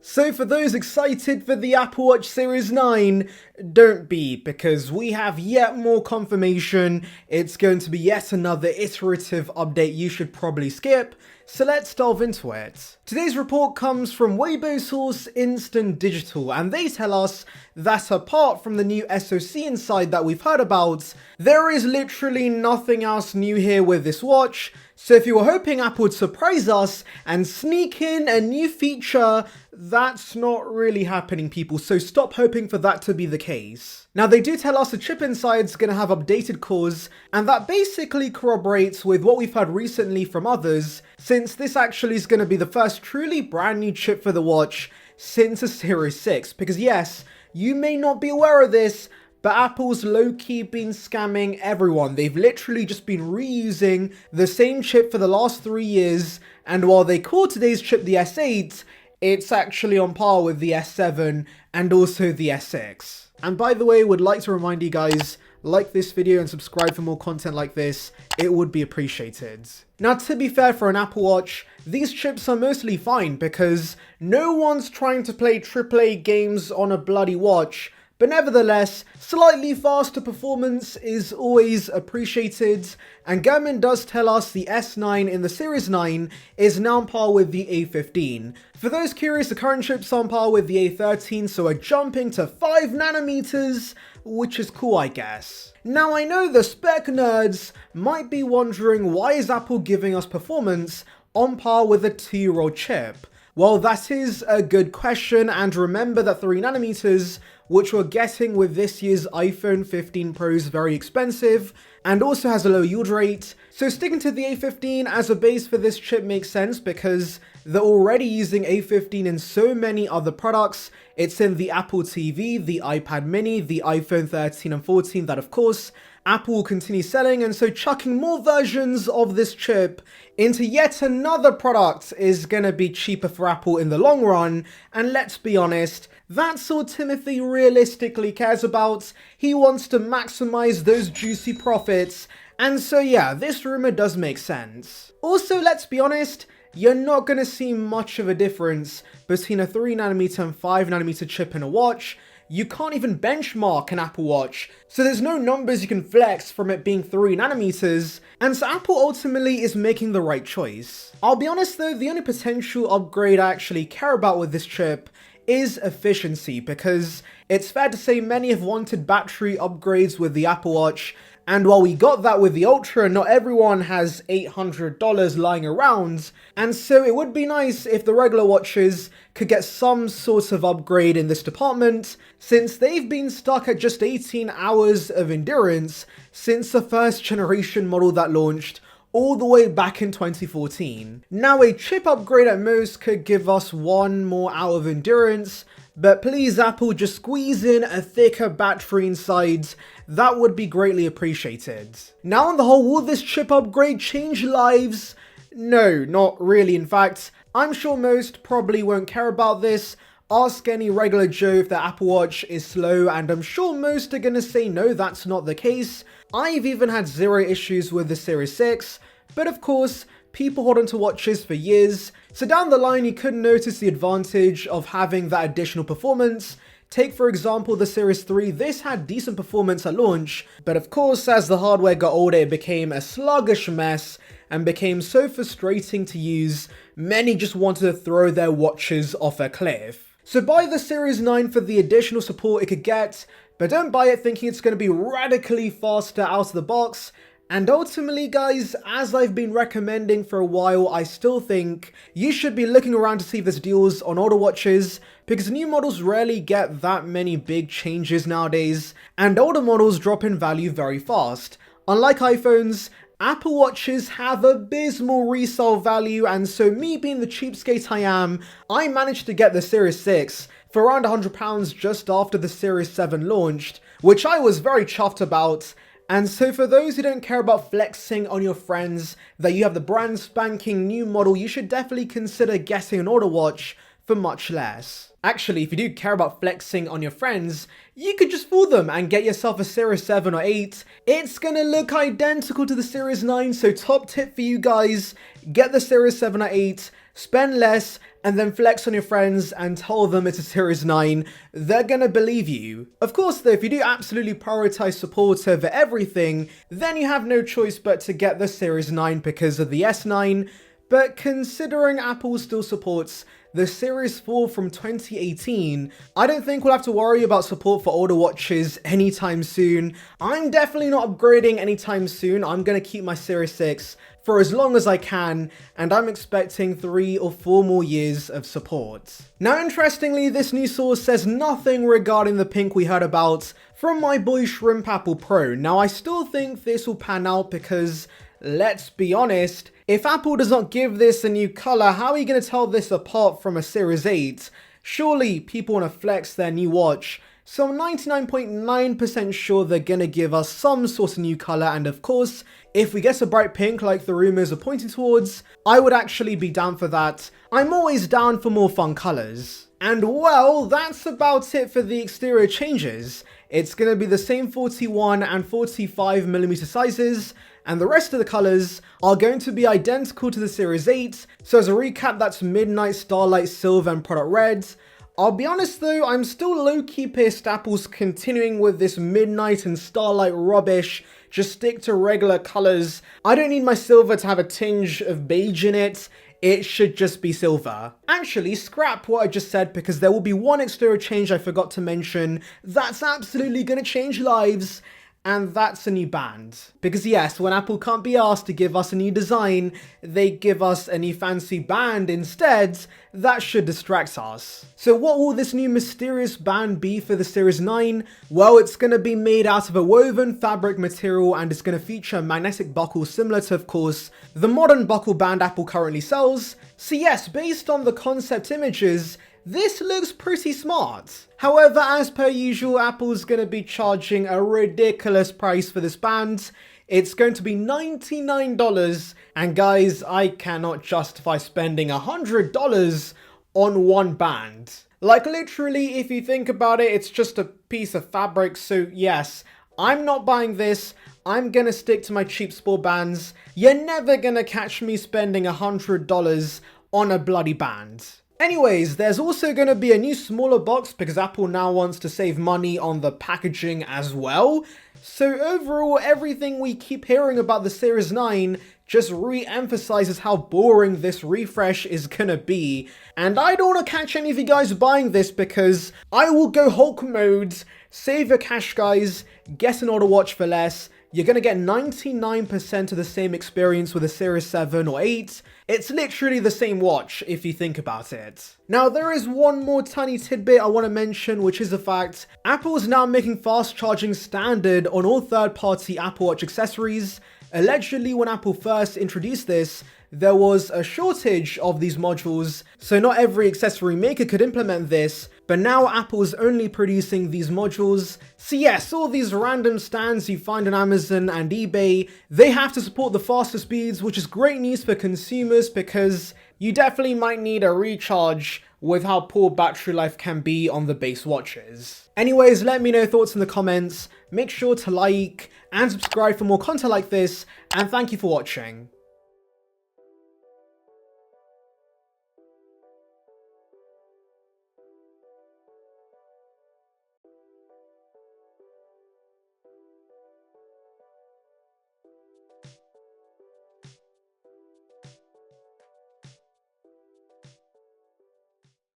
So for those excited for the Apple Watch Series 9, don't be, because we have yet more confirmation. It's going to be yet another iterative update you should probably skip, so let's delve into it. Today's report comes from Weibo source Instant Digital, and they tell us that apart from the new SoC inside that we've heard about, there is literally nothing else new here with this watch. So if you were hoping Apple would surprise us and sneak in a new feature, that's not really happening, people, so stop hoping for that to be the case. Now, they do tell us the chip inside is going to have updated cores, and that basically corroborates with what we've heard recently from others, since this actually is going to be the first truly brand new chip for the watch since the Series 6. Because yes, you may not be aware of this, but Apple's low-key been scamming everyone. They've literally just been reusing the same chip for the last 3 years, and while they call today's chip the S8, it's actually on par with the S7 and also the S6. And by the way, would like to remind you guys, like this video and subscribe for more content like this, it would be appreciated. Now, to be fair, for an Apple Watch, these chips are mostly fine because no one's trying to play AAA games on a bloody watch. But nevertheless, slightly faster performance is always appreciated, and Garmin does tell us the S9 in the Series 9 is now on par with the A15. For those curious, the current chips are on par with the A13, so we're jumping to 5 nanometers, which is cool, I guess. Now, I know the spec nerds might be wondering, why is Apple giving us performance on par with a 2-year-old chip? Well, that is a good question, and remember that 3 nanometers, which we're getting with this year's iPhone 15 Pro, is very expensive and also has a low yield rate. So sticking to the A15 as a base for this chip makes sense because they're already using A15 in so many other products. It's in the Apple TV, the iPad mini, the iPhone 13 and 14 that of course Apple will continue selling, and so chucking more versions of this chip into yet another product is gonna be cheaper for Apple in the long run. And let's be honest, that's all Timothy realistically cares about. He wants to maximize those juicy profits, and so yeah, this rumor does make sense. Also, let's be honest, you're not gonna see much of a difference between a 3 nanometer and 5 nanometer chip in a watch. You can't even benchmark an Apple Watch, so there's no numbers you can flex from it being 3 nanometers, and so Apple ultimately is making the right choice. I'll be honest though, the only potential upgrade I actually care about with this chip is efficiency, because it's fair to say many have wanted battery upgrades with the Apple Watch, and while we got that with the Ultra, not everyone has $800 lying around, and so it would be nice if the regular watches could get some sort of upgrade in this department, since they've been stuck at just 18 hours of endurance since the first generation model that launched all the way back in 2014. Now, a chip upgrade at most could give us 1 more hour of endurance, but please Apple, just squeeze in a thicker battery inside. That would be greatly appreciated. Now, on the whole, will this chip upgrade change lives? No, not really. In fact, I'm sure most probably won't care about this. Ask any regular Joe if their Apple Watch is slow, and I'm sure most are gonna say no, that's not the case. I've even had 0 issues with the Series 6, but of course, people hold onto watches for years, so down the line you could notice the advantage of having that additional performance. Take for example the Series 3, this had decent performance at launch, but of course as the hardware got older it became a sluggish mess and became so frustrating to use, many just wanted to throw their watches off a cliff. So buy the Series 9 for the additional support it could get, but don't buy it thinking it's going to be radically faster out of the box. And ultimately guys, as I've been recommending for a while, I still think you should be looking around to see if there's deals on older watches, because new models rarely get that many big changes nowadays, and older models drop in value very fast. Unlike iPhones, Apple Watches have abysmal resale value, and so me being the cheapskate I am, I managed to get the Series 6 for around £100 just after the Series 7 launched, which I was very chuffed about. And so for those who don't care about flexing on your friends that you have the brand spanking new model, you should definitely consider getting an older watch for much less. Actually, if you do care about flexing on your friends, you could just fool them and get yourself a Series 7 or 8. It's gonna look identical to the Series 9, so top tip for you guys, get the Series 7 or 8, spend less, and then flex on your friends and tell them it's a Series 9, they're gonna believe you. Of course though, if you do absolutely prioritize support over everything, then you have no choice but to get the Series 9 because of the S9, but considering Apple still supports the Series 4 from 2018, I don't think we'll have to worry about support for older watches anytime soon. I'm definitely not upgrading anytime soon. I'm gonna keep my Series 6 for as long as I can, and I'm expecting 3 or 4 more years of support. Now interestingly, this new source says nothing regarding the pink we heard about from my boy Shrimp Apple Pro. Now I still think this will pan out because, let's be honest, if Apple does not give this a new color, how are you going to tell this apart from a Series 8? Surely people want to flex their new watch, so I'm 99.9% sure they're going to give us some sort of new color, and of course, if we get a bright pink like the rumors are pointing towards, I would actually be down for that. I'm always down for more fun colors. And well, that's about it for the exterior changes. It's going to be the same 41 and 45mm sizes, and the rest of the colors are going to be identical to the Series 8. So as a recap, that's Midnight, Starlight, Silver, and Product Red. I'll be honest though, I'm still low-key pissed Apple's continuing with this Midnight and Starlight rubbish. Just stick to regular colors. I don't need my silver to have a tinge of beige in it. It should just be silver. Actually, scrap what I just said because there will be one exterior change I forgot to mention that's absolutely gonna change lives. And that's a new band. Because yes, when Apple can't be asked to give us a new design, they give us a new fancy band instead. That should distract us. So what will this new mysterious band be for the Series 9? Well, it's going to be made out of a woven fabric material and it's going to feature a magnetic buckle similar to, of course, the modern buckle band Apple currently sells. So yes, based on the concept images, this looks pretty smart. However, as per usual, Apple's going to be charging a ridiculous price for this band. It's going to be $99, and guys, I cannot justify spending $100 on one band. Like literally, if you think about it, it's just a piece of fabric, so yes, I'm not buying this. I'm gonna stick to my cheap sport bands. You're never gonna catch me spending $100 on a bloody band. Anyways, there's also going to be a new smaller box because Apple now wants to save money on the packaging as well. So overall, everything we keep hearing about the Series 9 just re-emphasizes how boring this refresh is gonna be. And I don't want to catch any of you guys buying this because I will go Hulk mode, save your cash guys, get an older watch for less. You're going to get 99% of the same experience with a Series 7 or 8. It's literally the same watch if you think about it. Now there is one more tiny tidbit I want to mention, which is the fact Apple is now making fast charging standard on all third-party Apple Watch accessories. Allegedly, when Apple first introduced this, there was a shortage of these modules, so not every accessory maker could implement this, but now Apple's only producing these modules. So yes, all these random stands you find on Amazon and eBay, they have to support the faster speeds, which is great news for consumers because you definitely might need a recharge with how poor battery life can be on the base watches. Anyways, let me know your thoughts in the comments, make sure to like and subscribe for more content like this, and thank you for watching.